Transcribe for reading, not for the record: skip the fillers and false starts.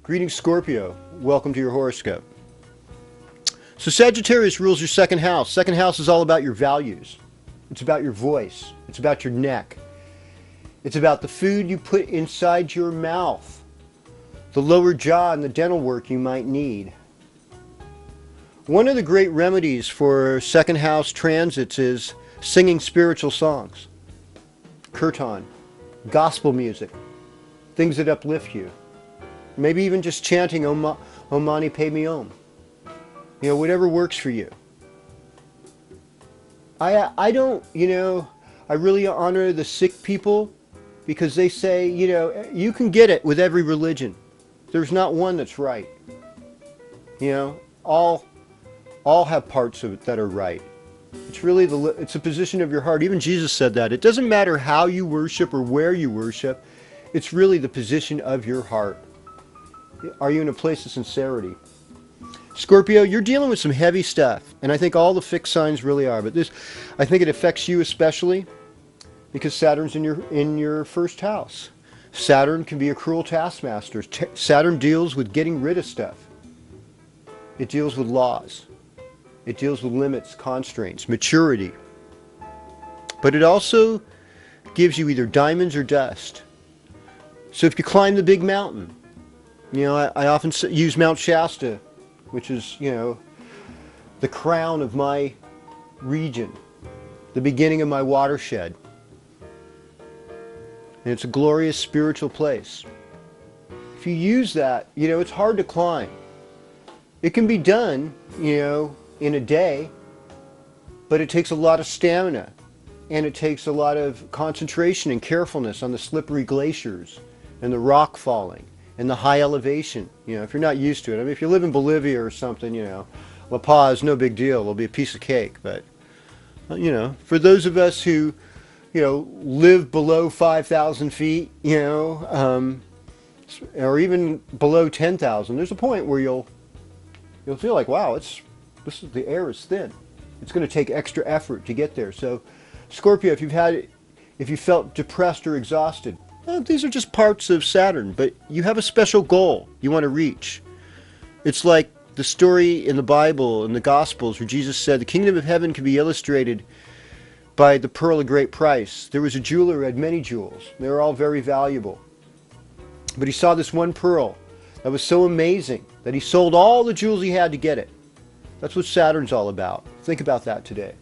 Greetings, Scorpio. Welcome to your horoscope. So Sagittarius rules your second house. Second house is all about your values. It's about your voice. It's about your neck. It's about the food you put inside your mouth, the lower jaw and the dental work you might need. One of the great remedies for second house transits is singing spiritual songs, kirtan, gospel music, things that uplift you. Maybe even just chanting Om Mani Padme Om. You know, whatever works for you. I don't, I really honor the Sikh people because they say, you can get it with every religion. There's not one that's right. All have parts of it that are right. It's really it's a position of your heart. Even Jesus said that. It doesn't matter how you worship or where you worship. It's really the position of your heart. Are you in a place of sincerity? Scorpio, you're dealing with some heavy stuff, and I think all the fixed signs really are. But I think it affects you especially because Saturn's in your first house. Saturn can be a cruel taskmaster. Saturn deals with getting rid of stuff. It deals with laws. It deals with limits, constraints, maturity. But it also gives you either diamonds or dust. So if you climb the big mountain, I often use Mount Shasta, which is, the crown of my region, the beginning of my watershed. And it's a glorious spiritual place. If you use that, it's hard to climb. It can be done, in a day, but it takes a lot of stamina, and it takes a lot of concentration and carefulness on the slippery glaciers and the rock falling and the high elevation. If you're not used to it. I mean, if you live in Bolivia or something, La Paz, no big deal. It'll be a piece of cake. But, for those of us who, live below 5,000 feet, or even below 10,000, there's a point where you'll feel like, wow, the air is thin. It's going to take extra effort to get there. So, Scorpio, if you felt depressed or exhausted, these are just parts of Saturn, but you have a special goal you want to reach. It's like the story in the Bible, in the Gospels, where Jesus said the kingdom of heaven can be illustrated by the pearl of great price. There was a jeweler who had many jewels. They were all very valuable. But he saw this one pearl that was so amazing that he sold all the jewels he had to get it. That's what Saturn's all about. Think about that today.